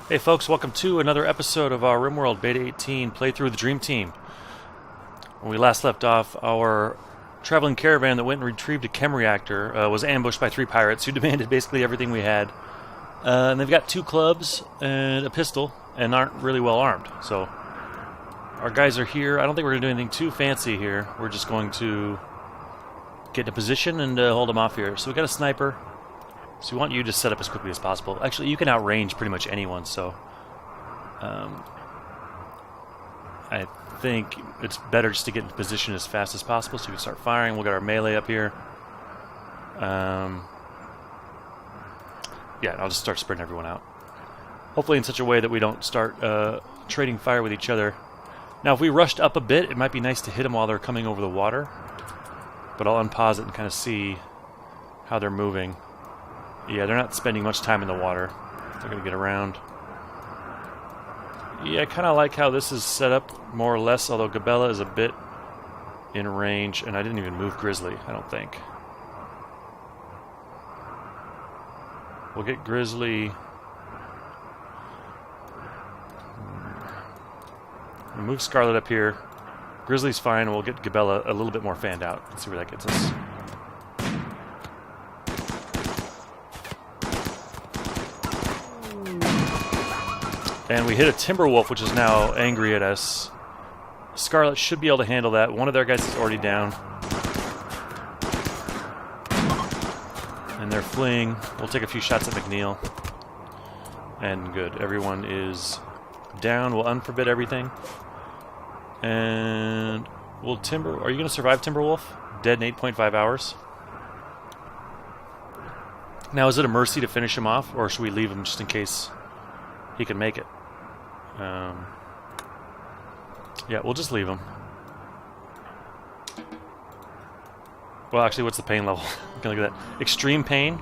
Hey folks, welcome to another episode of our Rimworld Beta 18 playthrough of the Dream Team. When we last left off, our traveling caravan that went and retrieved a chem reactor was ambushed by 3 pirates who demanded basically everything we had. And they've got 2 clubs and a pistol and aren't really well armed. So our guys are here. I don't think we're going to do anything too fancy here. We're just going to get in a position and hold them off here. So we got a sniper. So we want you to set up as quickly as possible. Actually, you can outrange pretty much anyone, so I think it's better just to get into position as fast as possible so we can start firing. We'll get our melee up here. Yeah, I'll just start spreading everyone out. Hopefully in such a way that we don't start trading fire with each other. Now, if we rushed up a bit, it might be nice to hit them while they're coming over the water. But I'll unpause it and kind of see how they're moving. Yeah, they're not spending much time in the water. They're going to get around. Yeah, I kind of like how this is set up, more or less, although Gabella is a bit in range, and I didn't even move Grizzly, I don't think. We'll get Grizzly. We'll move Scarlet up here. Grizzly's fine, we'll get Gabella a little bit more fanned out. Let's see where that gets us. And we hit a Timberwolf, which is now angry at us. Scarlet should be able to handle that. One of their guys is already down. And they're fleeing. We'll take a few shots at McNeil. And good. Everyone is down. We'll unforbid everything. And we'll Timber... Are you going to survive, Timberwolf? Dead in 8.5 hours. Now, is it a mercy to finish him off? Or should we leave him just in case he can make it? Yeah, we'll just leave him. Well, actually, what's the pain level? Look at that. Extreme pain?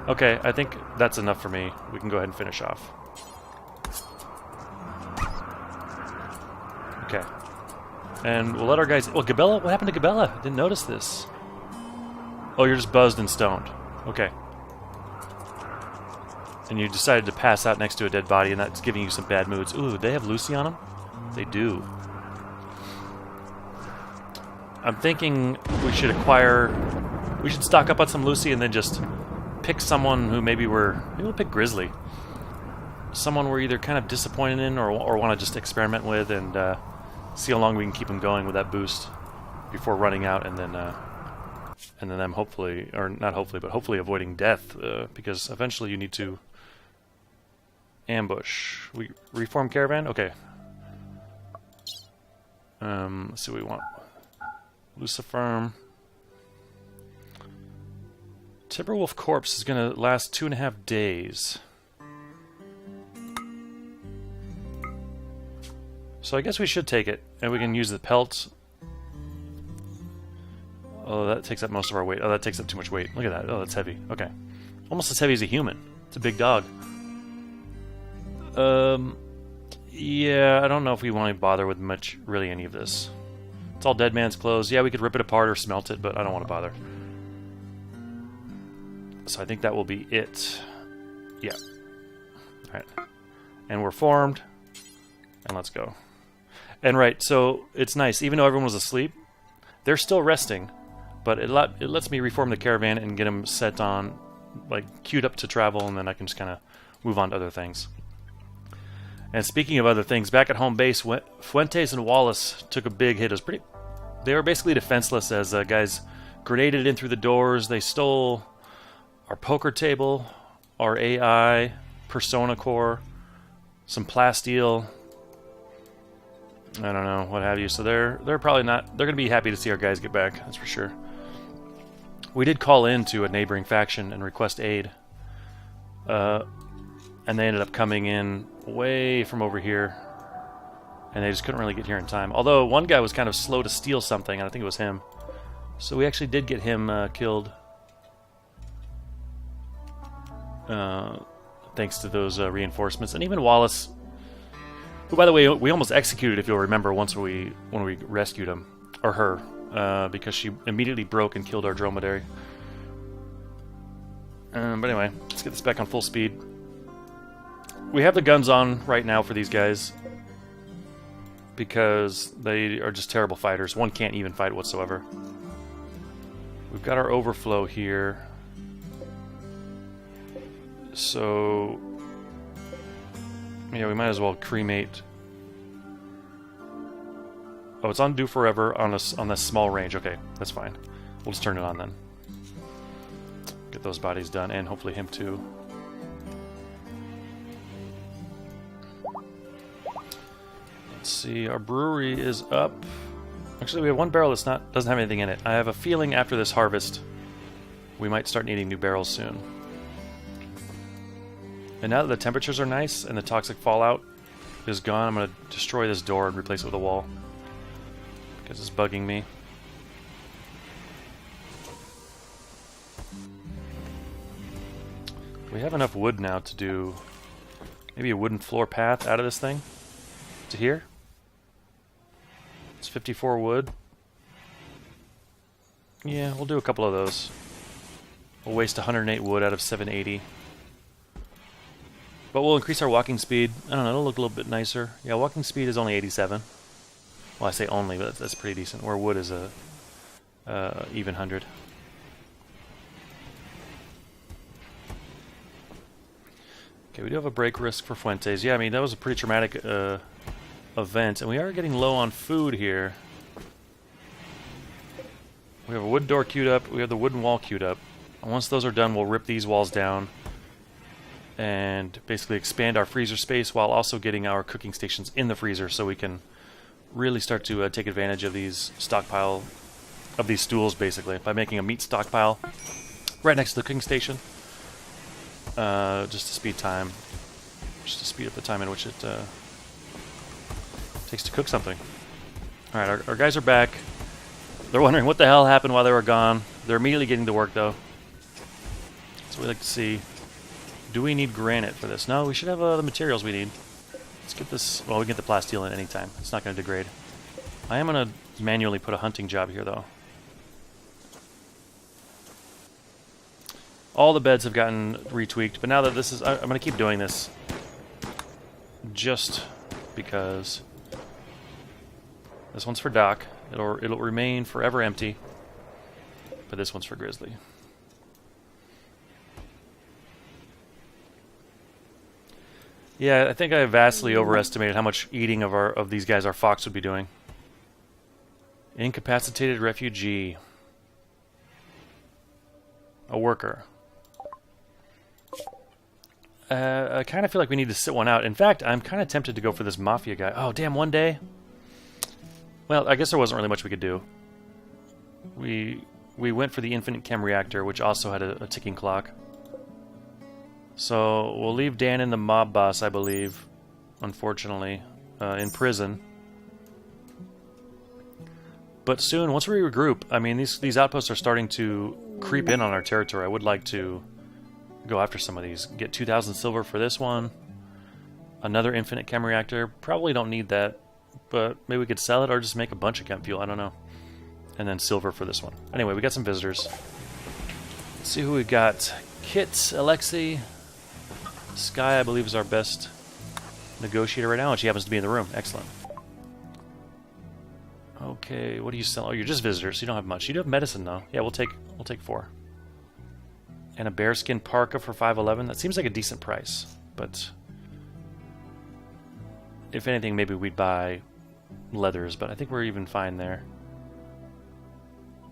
Okay, I think that's enough for me. We can go ahead and finish off. Okay. And we'll let our guys... Well, Gabella? What happened to Gabella? I didn't notice this. Oh, you're just buzzed and stoned. Okay. And you decided to pass out next to a dead body, and that's giving you some bad moods. Ooh, they have Lucy on them? They do. I'm thinking we should we should stock up on some Lucy and then just pick someone who maybe we'll pick Grizzly. Someone we're either kind of disappointed in or want to just experiment with and see how long we can keep them going with that boost before running out and then them hopefully, or not hopefully, but hopefully avoiding death because eventually you need to ambush. We reform caravan? Okay. Let's see what we want. Lucifer. Timberwolf corpse is going to last 2.5 days. So I guess we should take it, and we can use the pelt. Oh, that takes up most of our weight. Oh, that takes up too much weight. Look at that. Oh, that's heavy. Okay. Almost as heavy as a human. It's a big dog. Yeah, I don't know if we want to bother with really any of this. It's all dead man's clothes. Yeah, we could rip it apart or smelt it, but I don't want to bother. So I think that will be it. Yeah. Alright. And we're formed. And let's go. And right, so it's nice. Even though everyone was asleep, they're still resting. But it lets me reform the caravan and get them set on, like, queued up to travel, and then I can just kind of move on to other things. And speaking of other things, back at home base, Fuentes and Wallace took a big hit. They were basically defenseless as guys grenaded in through the doors. They stole our poker table, our AI, Persona Core, some plasteel, I don't know, what have you. So they're probably not... They're going to be happy to see our guys get back, that's for sure. We did call in to a neighboring faction and request aid. And they ended up coming in way from over here. And they just couldn't really get here in time. Although one guy was kind of slow to steal something, and I think it was him. So we actually did get him killed. Thanks to those reinforcements. And even Wallace, who, by the way, we almost executed, if you'll remember, when we rescued him. Or her. Because she immediately broke and killed our dromedary. But anyway, let's get this back on full speed. we have the guns on right now for these guys because they are just terrible fighters. One can't even fight whatsoever. We've got our overflow here. So, yeah, we might as well cremate. Oh, it's on do forever on this small range. Okay, that's fine. We'll just turn it on then. Get those bodies done, and hopefully him too. Let's see, our brewery is up. Actually, we have one barrel that's doesn't have anything in it. I have a feeling after this harvest, we might start needing new barrels soon. And now that the temperatures are nice and the toxic fallout is gone, I'm going to destroy this door and replace it with a wall. Because it's bugging me. We have enough wood now to do maybe a wooden floor path out of this thing to here. It's 54 wood. Yeah, we'll do a couple of those. We'll waste 108 wood out of 780. But we'll increase our walking speed. I don't know, it'll look a little bit nicer. Yeah, walking speed is only 87. Well, I say only, but that's pretty decent. Where wood is a even 100. Okay, we do have a break risk for Fuentes. Yeah, I mean, that was a pretty traumatic event. And we are getting low on food here. We have a wood door queued up. We have the wooden wall queued up. And once those are done, we'll rip these walls down and basically expand our freezer space while also getting our cooking stations in the freezer so we can really start to take advantage of these stockpile of these stools, basically, by making a meat stockpile right next to the cooking station. Just to speed time. Just to speed up the time in which it takes to cook something. Alright, our guys are back. They're wondering what the hell happened while they were gone. They're immediately getting to work, though. That's what we like to see. Do we need granite for this? No, we should have the materials we need. Let's get this... Well, we can get the plasteel in anytime. It's not going to degrade. I am going to manually put a hunting job here, though. All the beds have gotten retweaked, but now that this is... I'm going to keep doing this. Just because... This one's for Doc. It'll remain forever empty. But this one's for Grizzly. Yeah, I think I vastly overestimated how much eating of these guys our fox would be doing. Incapacitated refugee. A worker. I kind of feel like we need to sit one out. In fact, I'm kind of tempted to go for this mafia guy. Oh, damn, one day? Well, I guess there wasn't really much we could do. We went for the infinite chem reactor, which also had a ticking clock. So we'll leave Dan and the mob boss, I believe, unfortunately, in prison. But soon, once we regroup, I mean, these outposts are starting to creep in on our territory. I would like to go after some of these. Get 2,000 silver for this one. Another infinite chem reactor. Probably don't need that, but maybe we could sell it or just make a bunch of chem fuel. I don't know. And then silver for this one. Anyway, we got some visitors. Let's see who we got. Kit, Alexei. Sky, I believe, is our best negotiator right now, and she happens to be in the room. Excellent. Okay, what do you sell? Oh, you're just visitors. You don't have much. You do have medicine, though. Yeah, we'll take 4. And a bearskin parka for 511. That seems like a decent price, but if anything, maybe we'd buy leathers. But I think we're even fine there.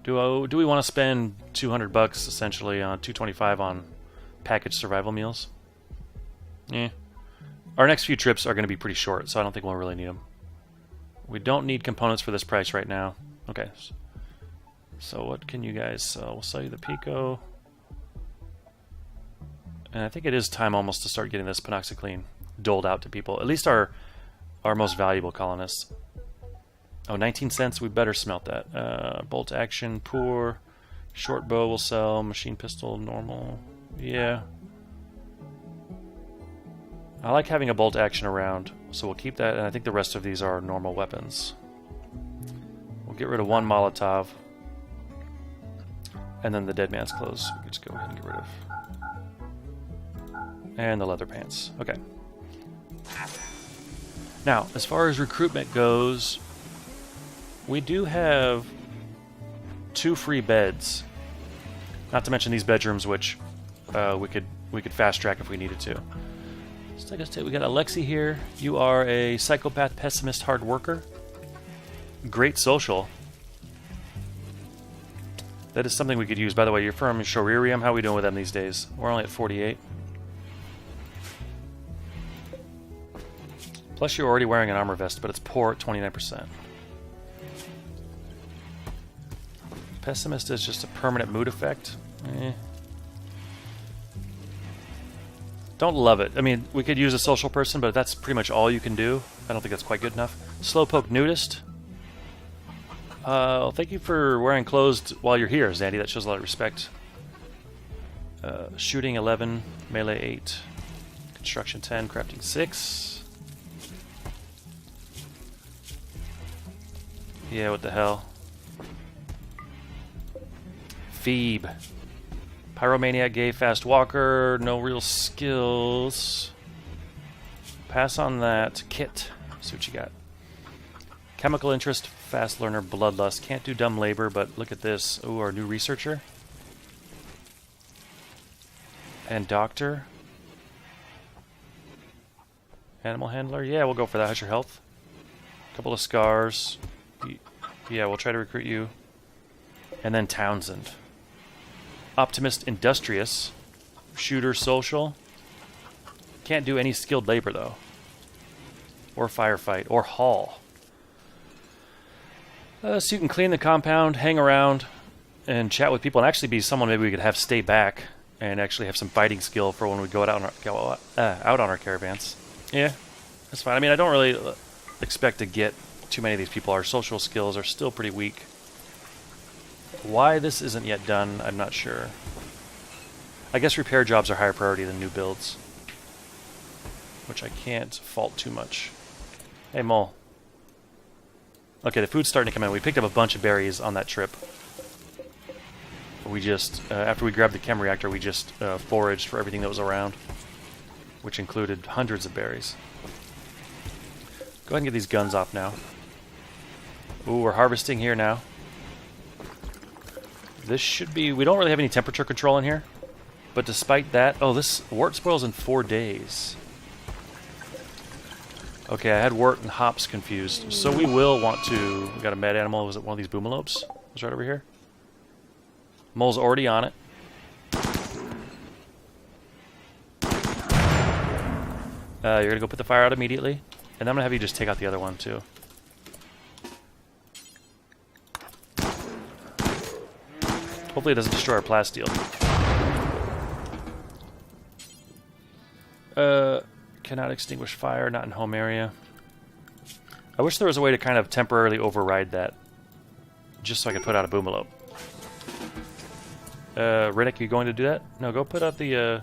Do we want to spend $200 essentially on 225 on packaged survival meals? Yeah. Our next few trips are going to be pretty short, so I don't think we'll really need them. We don't need components for this price right now. Okay. So what can you guys sell? We'll sell you the Pico. And I think it is time almost to start getting this Panoxicline doled out to people. At least our most valuable colonists. Oh, 19 cents. We better smelt that. Bolt action, poor. Short bow will sell. Machine pistol, normal. Yeah. I like having a bolt action around, so we'll keep that, and I think the rest of these are normal weapons. We'll get rid of one Molotov, and then the dead man's clothes we can just go ahead and get rid of. And the leather pants. Okay. Now, as far as recruitment goes, we do have 2 free beds. Not to mention these bedrooms, which we could fast track if we needed to. So like I said, we got Alexi here. You are a psychopath, pessimist, hard worker. Great social. That is something we could use. By the way, you're from Shoririum. How are we doing with them these days? We're only at 48. Plus, you're already wearing an armor vest, but it's poor at 29%. Pessimist is just a permanent mood effect. Don't love it. I mean, we could use a social person, but that's pretty much all you can do. I don't think that's quite good enough. Slowpoke nudist. Thank you for wearing clothes while you're here, Zandy. That shows a lot of respect. Shooting 11, melee 8, construction 10, crafting 6. Yeah, what the hell? Phoebe. Pyromaniac, gay, fast walker, no real skills. Pass on that. Kit. See what you got. Chemical interest, fast learner, bloodlust. Can't do dumb labor, but look at this. Ooh, our new researcher. And doctor. Animal handler. Yeah, we'll go for that. How's your health? Couple of scars. Yeah, we'll try to recruit you. And then Townsend. Optimist, industrious. Shooter, social. Can't do any skilled labor, though. Or firefight. Or haul. So you can clean the compound, hang around, and chat with people, and actually be someone maybe we could have stay back and actually have some fighting skill for when we go out on our caravans. Yeah, that's fine. I mean, I don't really expect to get too many of these people. Our social skills are still pretty weak. Why this isn't yet done, I'm not sure. I guess repair jobs are higher priority than new builds, which I can't fault too much. Hey, Mole. Okay, the food's starting to come in. We picked up a bunch of berries on that trip. We just, after we grabbed the chem reactor, we just foraged for everything that was around, which included hundreds of berries. Go ahead and get these guns off now. Ooh, we're harvesting here now. This should be... We don't really have any temperature control in here, but despite that... Oh, this wort spoils in 4 days. Okay, I had wort and hops confused, so we will want to... We got a med animal. Was it one of these boomalopes? It was right over here. Mole's already on it. You're going to go put the fire out immediately. And I'm going to have you just take out the other one, too. Hopefully it doesn't destroy our plasteel. Cannot extinguish fire, not in home area. I wish there was a way to kind of temporarily override that. Just so I could put out a boomalope. Riddick, you going to do that? No, go put out the,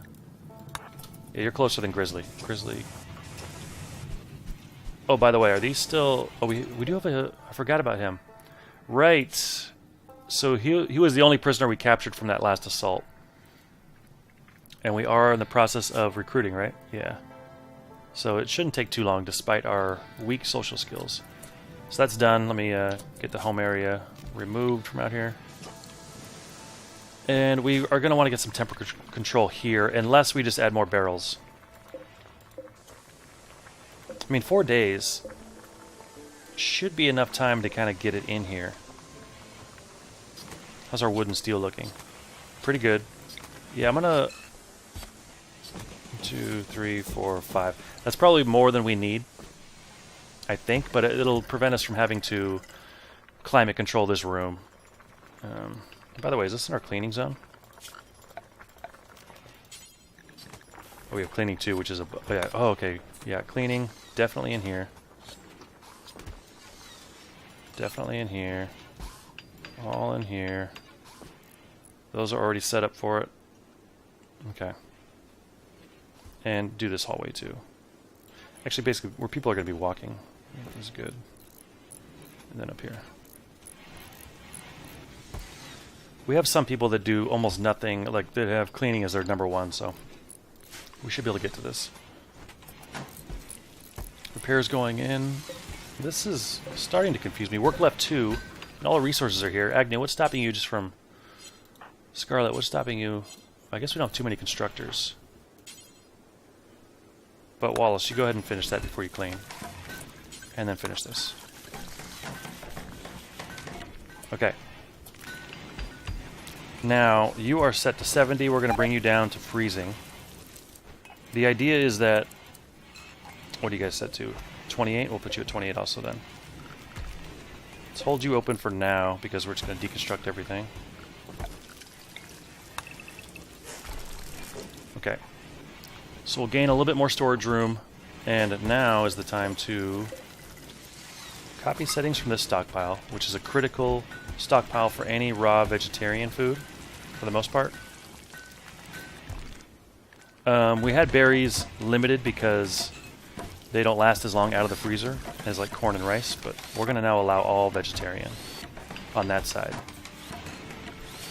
Yeah, you're closer than Grizzly. Grizzly... Oh, by the way, are these still... Oh, we do have a... I forgot about him. Right. So he was the only prisoner we captured from that last assault. And we are in the process of recruiting, right? Yeah. So it shouldn't take too long, despite our weak social skills. So that's done. Let me get the home area removed from out here. And we are going to want to get some temperature control here, unless we just add more barrels. I mean, 4 days should be enough time to kind of get it in here. How's our wood and steel looking? Pretty good. Yeah, I'm gonna... 2, 3, 4, 5. That's probably more than we need, I think, but it'll prevent us from having to climate control this room. By the way, is this in our cleaning zone? Oh, we have cleaning too, which is a... Oh, yeah. Oh, okay. Yeah, cleaning. Definitely in here. Definitely in here. All in here. Those are already set up for it. Okay. And do this hallway too. Actually, basically, where people are going to be walking. This is good. And then up here. We have some people that do almost nothing, like they have cleaning as their #1, so we should be able to get to this. Repairs going in. This is starting to confuse me. Work left 2, and all the resources are here. Agnew, what's stopping you just from... Scarlet, what's stopping you? I guess we don't have too many constructors. But Wallace, you go ahead and finish that before you clean. And then finish this. Okay. Now, you are set to 70. We're going to bring you down to freezing. The idea is that... What are you guys set to? 28? We'll put you at 28 also then. Let's hold you open for now, because we're just going to deconstruct everything. Okay. So we'll gain a little bit more storage room, and now is the time to copy settings from this stockpile, which is a critical stockpile for any raw vegetarian food, for the most part. We had berries limited because they don't last as long out of the freezer as like corn and rice, but we're going to now allow all vegetarian on that side.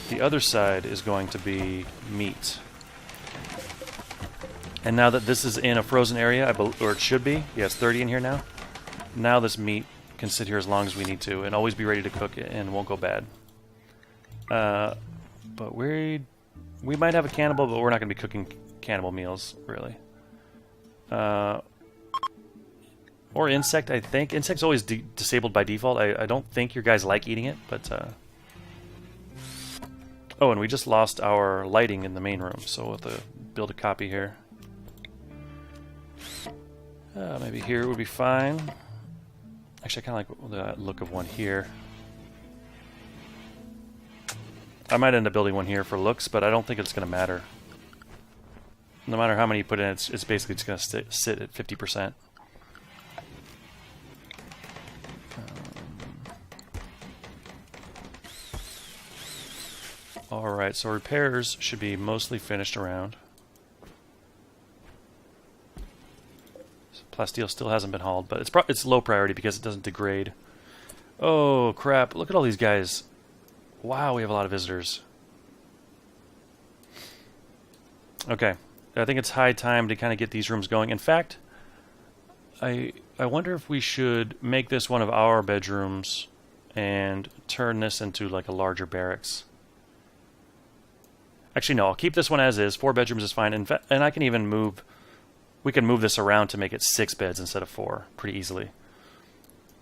The other side is going to be meat. And now that this is in a frozen area, or it should be, yeah, it's 30 in here now. Now this meat can sit here as long as we need to and always be ready to cook it and won't go bad. But we might have a cannibal, but we're not going to be cooking cannibal meals, really. Or insect, I think. Insect's always disabled by default. I don't think your guys like eating it, but... Oh, and we just lost our lighting in the main room, so we'll have to build a copy here. Maybe here would be fine. Actually, I kind of like the look of one here. I might end up building one here for looks, but I don't think it's going to matter. No matter how many you put in, it's basically just going to sit at 50%. Alright, so repairs should be mostly finished around. Plasteel still hasn't been hauled, but it's low priority because it doesn't degrade. Oh, crap. Look at all these guys. Wow, we have a lot of visitors. Okay. I think it's high time to kind of get these rooms going. In fact, I wonder if we should make this one of our bedrooms and turn this into like a larger barracks. Actually, no. I'll keep this one as is. 4 bedrooms is fine. And I can even move... We can move this around to make it 6 beds instead of 4 pretty easily.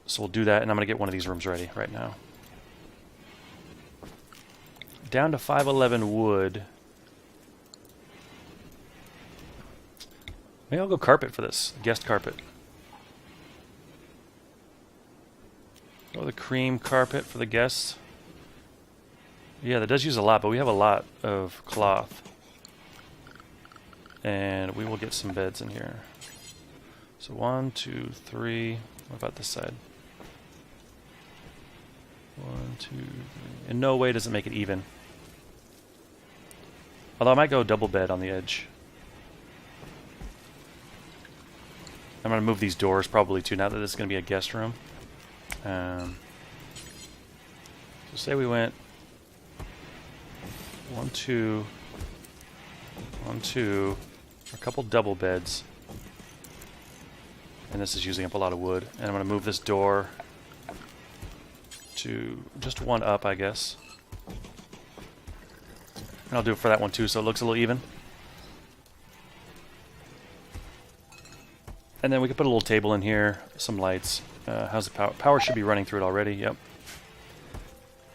So we'll do that, and I'm going to get one of these rooms ready right now. Down to 511 wood. Maybe I'll go carpet for this. Guest carpet. Go the cream carpet for the guests. Yeah, that does use a lot, but we have a lot of cloth. And we will get some beds in here. So 1, 2, 3. What about this side? 1, 2, 3. In no way does it make it even. Although I might go double bed on the edge. I'm going to move these doors probably too, now that this is going to be a guest room. So say we went 1, 2, 1, 2. A couple double beds. And this is using up a lot of wood. And I'm going to move this door to just 1 up, I guess. And I'll do it for that one too, so it looks a little even. And then we can put a little table in here, some lights. How's the power? Power should be running through it already, yep.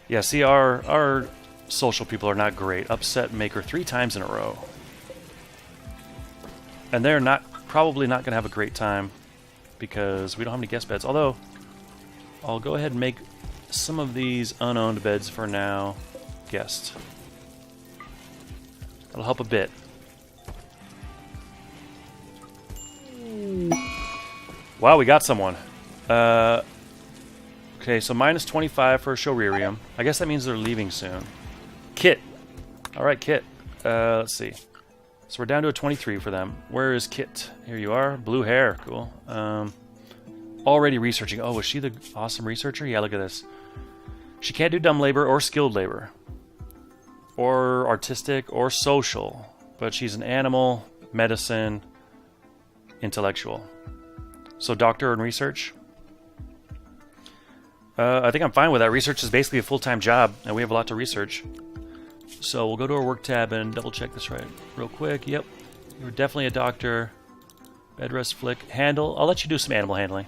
Yeah, see, our social people are not great. Upset Maker 3 times in a row. And they're probably not going to have a great time because we don't have any guest beds. Although, I'll go ahead and make some of these unowned beds for now guest. That'll help a bit. Wow, we got someone. Okay, so minus 25 for Shoririum. I guess that means they're leaving soon. Kit. Alright, Kit. Let's see. So we're down to a 23 for them. Where is Kit? Here you are. Blue hair. Cool. Already researching. Oh, was she the awesome researcher? Yeah, look at this. She can't do dumb labor or skilled labor. Or artistic or social. But she's an animal, medicine, intellectual. So doctor and research. I think I'm fine with that. Research is basically a full-time job, and we have a lot to research. So we'll go to our work tab and double-check this real quick. Yep, you're definitely a doctor. Bed rest, flick, handle. I'll let you do some animal handling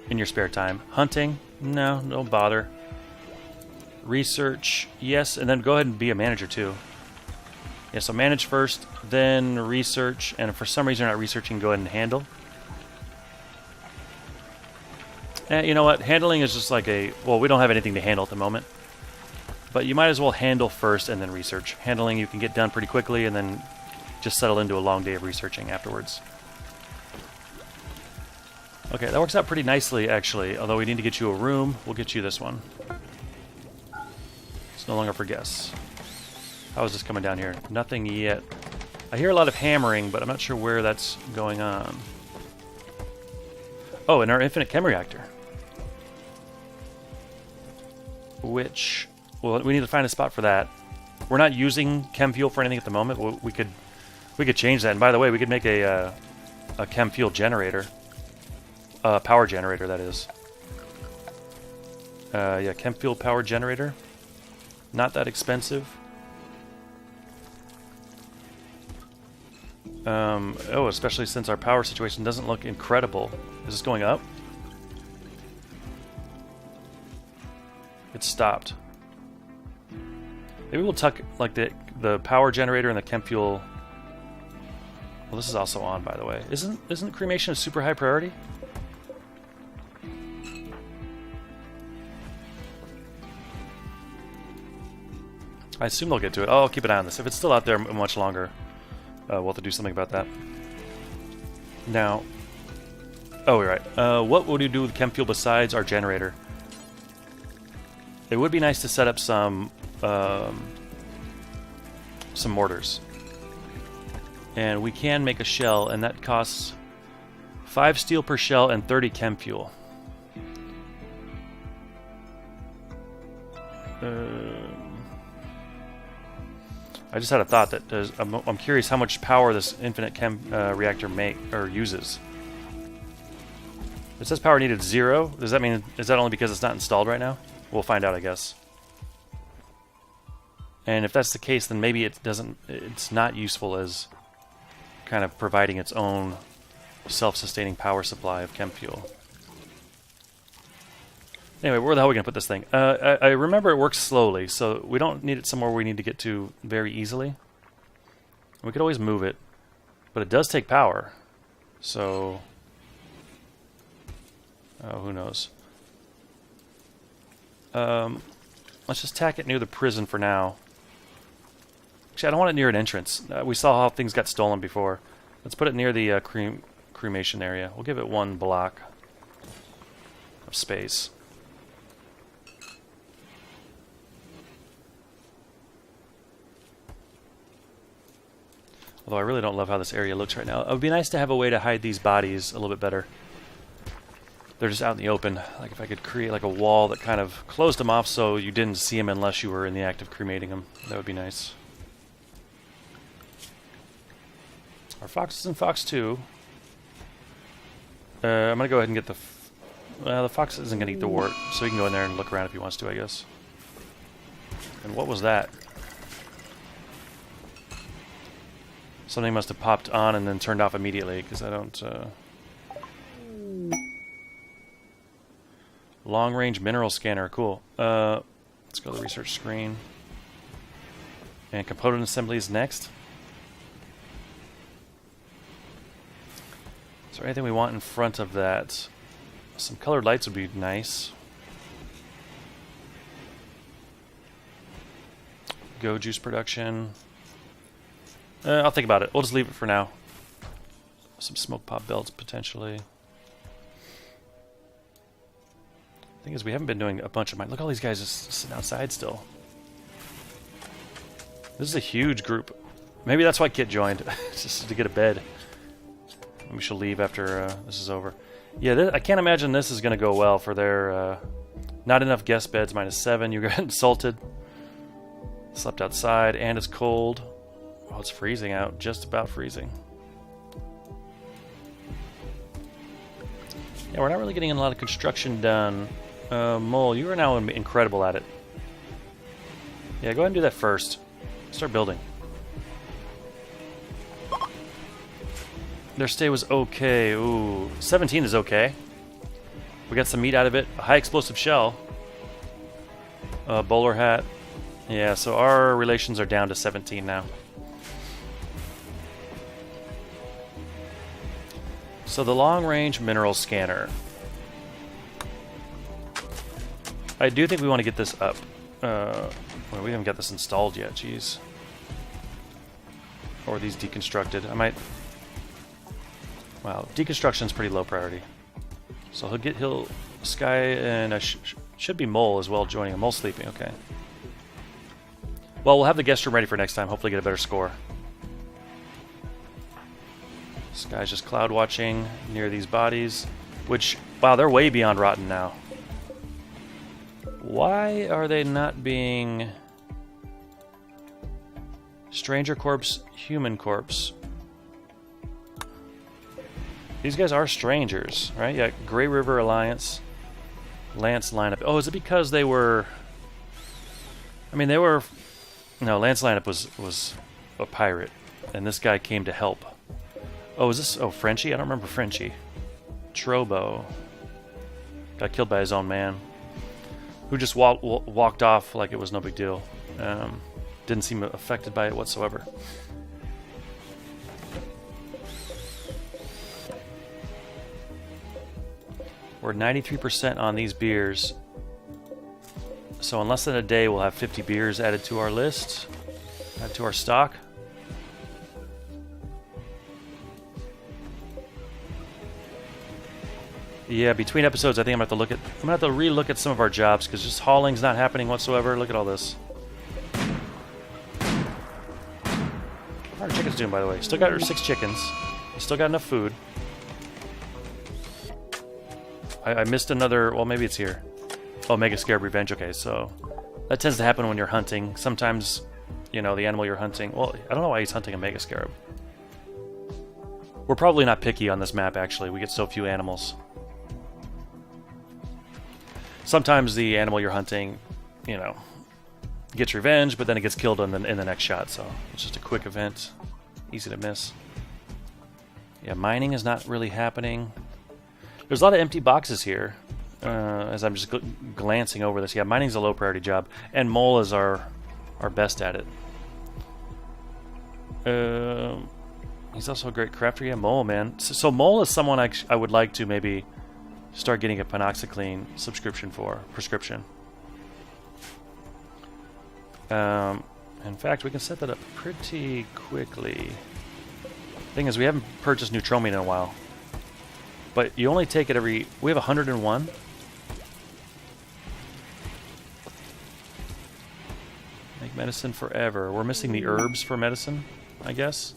in your spare time. Hunting, no, don't bother. Research, yes, and then go ahead and be a manager too. Yeah, so manage first, then research, and if for some reason you're not researching, go ahead and handle. You know what? Handling is just like well, we don't have anything to handle at the moment. But you might as well handle first and then research. Handling you can get done pretty quickly and then just settle into a long day of researching afterwards. Okay, that works out pretty nicely, actually. Although we need to get you a room, we'll get you this one. It's no longer for guests. How is this coming down here? Nothing yet. I hear a lot of hammering, but I'm not sure where that's going on. Oh, and our infinite chem reactor. Which, well, we need to find a spot for that. We're not using chem fuel for anything at the moment. We could change that. And by the way, we could make a chem fuel generator, power generator, that is. Yeah, chem fuel power generator. Not that expensive. Oh, especially since our power situation doesn't look incredible. Is this going up? It stopped. Maybe we'll tuck like the power generator and the chem fuel. Well, this is also on, by the way. Isn't cremation a super high priority? I assume they'll get to it. Oh, I'll keep an eye on this. If it's still out there much longer, we'll have to do something about that. Now, oh, right. What would you do with chem fuel besides our generator? It would be nice to set up some mortars. And we can make a shell, and that costs 5 steel per shell and 30 chem fuel. I just had a thought that I'm curious how much power this infinite chem reactor uses. It says power needed 0. Does that mean, is that only because it's not installed right now? We'll find out, I guess. And if that's the case, then maybe it's not useful as kind of providing its own self-sustaining power supply of chem fuel. Anyway, where the hell are we going to put this thing? I remember it works slowly, so we don't need it somewhere we need to get to very easily. We could always move it, but it does take power. So, oh, who knows? Let's just tack it near the prison for now. Actually, I don't want it near an entrance. We saw how things got stolen before. Let's put it near the cremation area. We'll give it 1 block of space. Although I really don't love how this area looks right now. It would be nice to have a way to hide these bodies a little bit better. They're just out in the open. Like if I could create like a wall that kind of closed them off so you didn't see them unless you were in the act of cremating them. That would be nice. Our fox is in Fox 2. I'm going to go ahead and get the fox isn't going to eat the wart, so he can go in there and look around if he wants to, I guess. And what was that? Something must have popped on and then turned off immediately, because I don't... Long-range mineral scanner, cool. Let's go to the research screen. And component assembly is next. Is there anything we want in front of that? Some colored lights would be nice. Go juice production. I'll think about it. We'll just leave it for now. Some smoke pop belts, potentially. Thing is, we haven't been doing a bunch of mine. Look, all these guys just sitting outside still. This is a huge group. Maybe that's why Kit joined, just to get a bed. We shall leave after this is over. Yeah, I can't imagine this is going to go well for their... not enough guest beds, -7. You got insulted. Slept outside, and it's cold. Oh, it's freezing out. Just about freezing. Yeah, we're not really getting a lot of construction done. Mole, you are now incredible at it. Yeah, go ahead and do that first. Start building. Their stay was okay. Ooh, 17 is okay. We got some meat out of it. A high explosive shell. Bowler hat. Yeah, so our relations are down to 17 now. So the long-range mineral scanner. I do think we want to get this up. Well, we haven't got this installed yet, jeez. Or these deconstructed. I might... Wow, deconstruction's pretty low priority. So he'll Sky and should be Mole as well joining him. Mole sleeping, okay. Well, we'll have the guest room ready for next time. Hopefully get a better score. Sky's just cloud watching near these bodies, which, wow, they're way beyond rotten now. Why are they not being stranger corpse, human corpse? These guys are strangers, right? Yeah, Grey River Alliance, Lance lineup. Oh, is it because they were... I mean, they were... No, Lance lineup was a pirate, and this guy came to help. Oh, is this... Oh, Frenchie? I don't remember Frenchie. Trobo. Got killed by his own man. Who just walked off like it was no big deal. Didn't seem affected by it whatsoever. We're 93% on these beers. So in less than a day, we'll have 50 beers added to our list. Add to our stock. Yeah, between episodes, I think I'm gonna have to re-look at some of our jobs because just hauling's not happening whatsoever. Look at all this. How are our chickens doing, by the way? Still got our 6 chickens. Still got enough food. I missed another... Well, maybe it's here. Oh, Mega Scarab Revenge. Okay, so that tends to happen when you're hunting. Sometimes, you know, the animal you're hunting... Well, I don't know why he's hunting a Mega Scarab. We're probably not picky on this map, actually. We get so few animals. Sometimes the animal you're hunting, you know, gets revenge, but then it gets killed in the next shot. So it's just a quick event. Easy to miss. Yeah, mining is not really happening. There's a lot of empty boxes here, as I'm just glancing over this. Yeah, mining's a low priority job, and Mole is our best at it. He's also a great crafter. Yeah, Mole, man. So Mole is someone I would like to maybe start getting a Panoxicline prescription. In fact, we can set that up pretty quickly. Thing is, we haven't purchased Neutromin in a while. But you only take it every... We have 101. Make medicine forever. We're missing the herbs for medicine, I guess.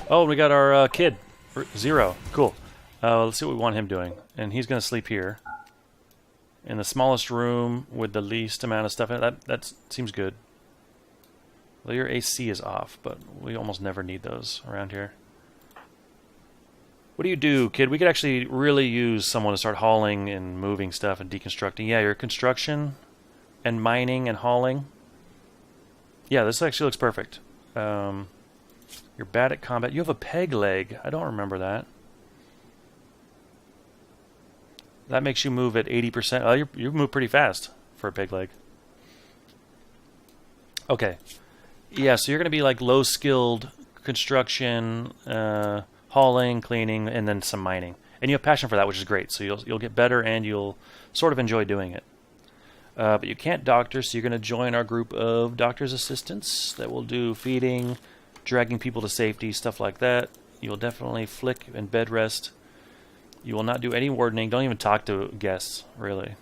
Oh, we got our kid. 0. Cool. Let's see what we want him doing. And he's going to sleep here. In the smallest room with the least amount of stuff in it. That seems good. Well, your AC is off, but we almost never need those around here. What do you do, kid? We could actually really use someone to start hauling and moving stuff and deconstructing. Yeah, your construction and mining and hauling. Yeah, this actually looks perfect. You're bad at combat. You have a peg leg. I don't remember that. That makes you move at 80%. Oh, you move pretty fast for a peg leg. Okay. Yeah, so you're going to be like low-skilled construction, hauling, cleaning, and then some mining. And you have passion for that, which is great. So you'll get better and you'll sort of enjoy doing it. But you can't doctor, so you're going to join our group of doctor's assistants that will do feeding, dragging people to safety, stuff like that. You'll definitely flick and bed rest. You will not do any wardening. Don't even talk to guests, really.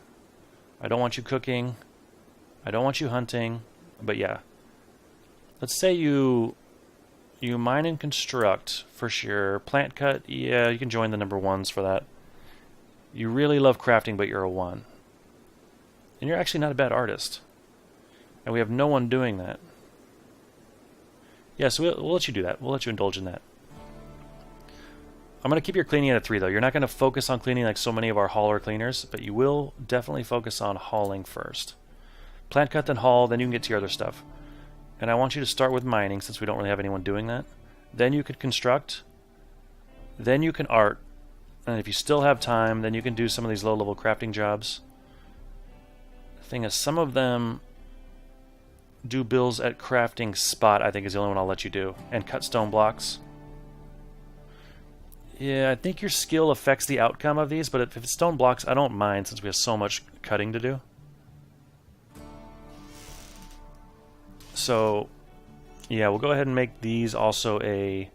I don't want you cooking. I don't want you hunting. But yeah. Let's say you mine and construct, for sure. Plant cut, yeah, you can join the number 1s for that. You really love crafting, but you're a 1. And you're actually not a bad artist. And we have no one doing that. Yeah, so we'll let you do that. We'll let you indulge in that. I'm going to keep your cleaning at 3, though. You're not going to focus on cleaning like so many of our hauler cleaners, but you will definitely focus on hauling first. Plant cut, then haul, then you can get to your other stuff. And I want you to start with mining, since we don't really have anyone doing that. Then you could construct. Then you can art. And if you still have time, then you can do some of these low-level crafting jobs. The thing is, some of them do bills at crafting spot, I think is the only one I'll let you do. And cut stone blocks. Yeah, I think your skill affects the outcome of these, but if it's stone blocks, I don't mind since we have so much cutting to do. So, yeah, we'll go ahead and make these also a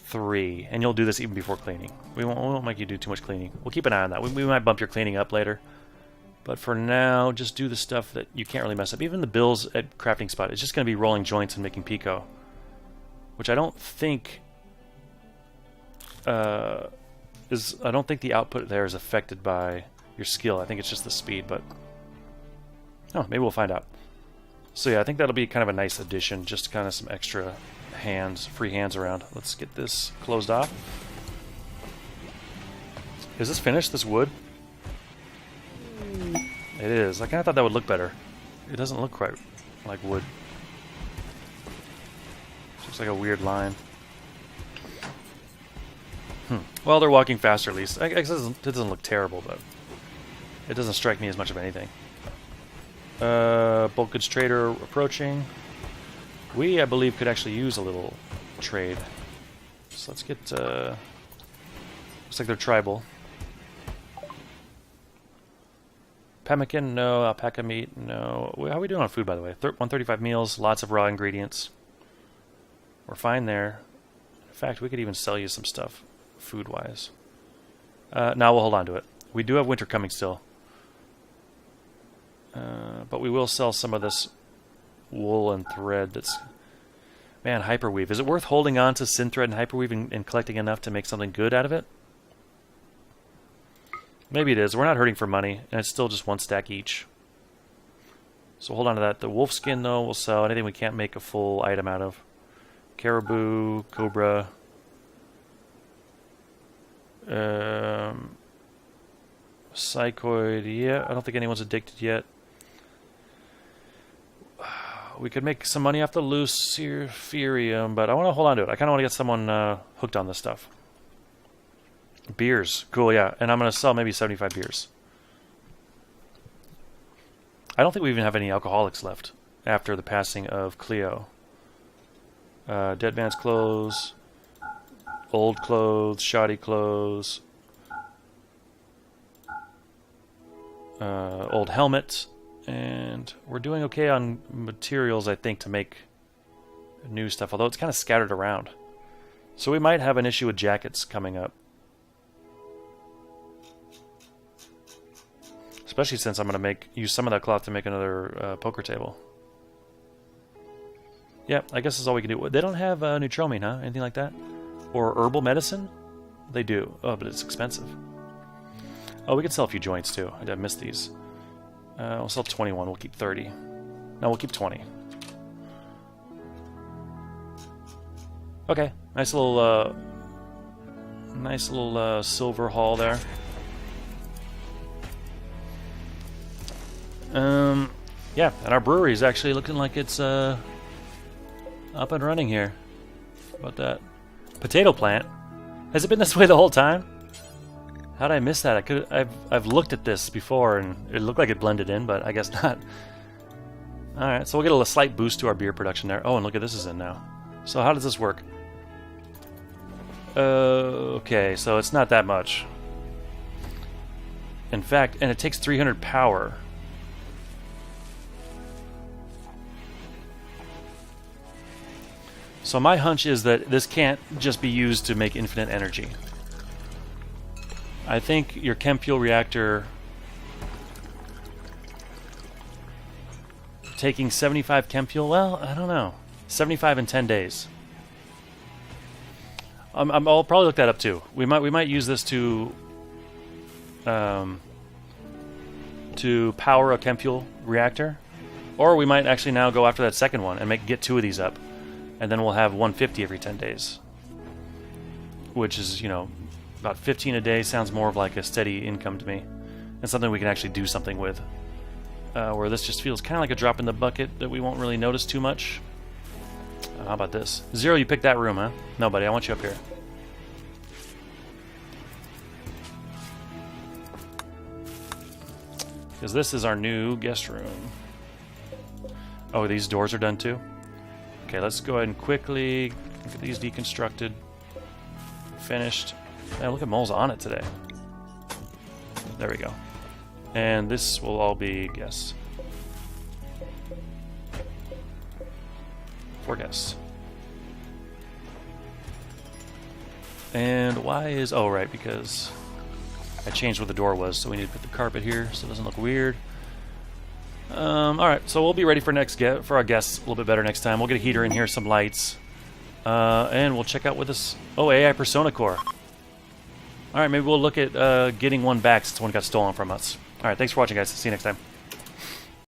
3, and you'll do this even before cleaning. We won't make you do too much cleaning. We'll keep an eye on that. We might bump your cleaning up later. But for now, just do the stuff that you can't really mess up. Even the bills at crafting spot, it's just going to be rolling joints and making pico. Which I don't think... I don't think the output there is affected by your skill. I think it's just the speed, but... Oh, maybe we'll find out. So yeah, I think that'll be kind of a nice addition, just kind of some extra hands, free hands around. Let's get this closed off. Is this finished, this wood? It is. I kind of thought that would look better. It doesn't look quite like wood. It looks like a weird line. Well, they're walking faster at least. I guess it doesn't look terrible, but it doesn't strike me as much of anything. Bulk goods trader approaching. We, I believe, could actually use a little trade. So let's get... looks like they're tribal. Pemmican, no. Alpaca meat, no. How are we doing on food, by the way? 135 meals, lots of raw ingredients. We're fine there. In fact, we could even sell you some stuff, food-wise. Now we'll hold on to it. We do have winter coming still. But we will sell some of this wool and thread that's... Man, hyperweave. Is it worth holding on to synthread and hyperweave and collecting enough to make something good out of it? Maybe it is. We're not hurting for money, and it's still just 1 stack each. So hold on to that. The wolf skin, though, we'll sell. Anything we can't make a full item out of. Caribou, cobra. Psychoid, yeah. I don't think anyone's addicted yet. We could make some money off the Luciferium, but I want to hold on to it. I kind of want to get someone hooked on this stuff. Beers. Cool, yeah. And I'm going to sell maybe 75 beers. I don't think we even have any alcoholics left after the passing of Cleo. Dead man's clothes. Old clothes. Shoddy clothes. Old helmet. And we're doing okay on materials, I think, to make new stuff. Although it's kind of scattered around. So we might have an issue with jackets coming up. Especially since I'm going to use some of that cloth to make another poker table. Yeah, I guess that's all we can do. They don't have Neutromine, huh? Anything like that? Or herbal medicine? They do. Oh, but it's expensive. Oh, we could sell a few joints, too. I missed these. We'll sell 21. We'll keep 30. No, we'll keep 20. Okay. Nice little silver haul there. Yeah, and our brewery is actually looking like it's up and running here. How about that? Potato plant? Has it been this way the whole time? How did I miss that? I've looked at this before and it looked like it blended in, but I guess not. Alright, so we'll get a slight boost to our beer production there. Oh, and look at this is in now. So how does this work? Okay, so it's not that much. In fact, and it takes 300 power. So my hunch is that this can't just be used to make infinite energy. I think your chem fuel reactor taking 75 chem fuel, well, I don't know. 75 in 10 days. I'll probably look that up too. We might use this to power a chem fuel reactor, or we might actually now go after that second one and get 2 of these up, and then we'll have 150 every 10 days. which is, you know, about 15 a day. Sounds more of like a steady income to me, and something we can actually do something with. Where this just feels kind of like a drop in the bucket that we won't really notice too much. How about this? Zero, you picked that room, huh? No, buddy, I want you up here. Because this is our new guest room. Oh, these doors are done too? Okay, let's go ahead and quickly get these deconstructed. Finished. Man, look at Mole's on it today. There we go. And this will all be guests. 4 guests. And why is... Oh, right, because I changed what the door was, so we need to put the carpet here so it doesn't look weird. Alright, so we'll be ready for for our guests a little bit better next time. We'll get a heater in here, some lights. And we'll check out with this... Oh, AI Persona Core. Alright, maybe we'll look at getting one back since one got stolen from us. Alright, thanks for watching, guys. See you next time.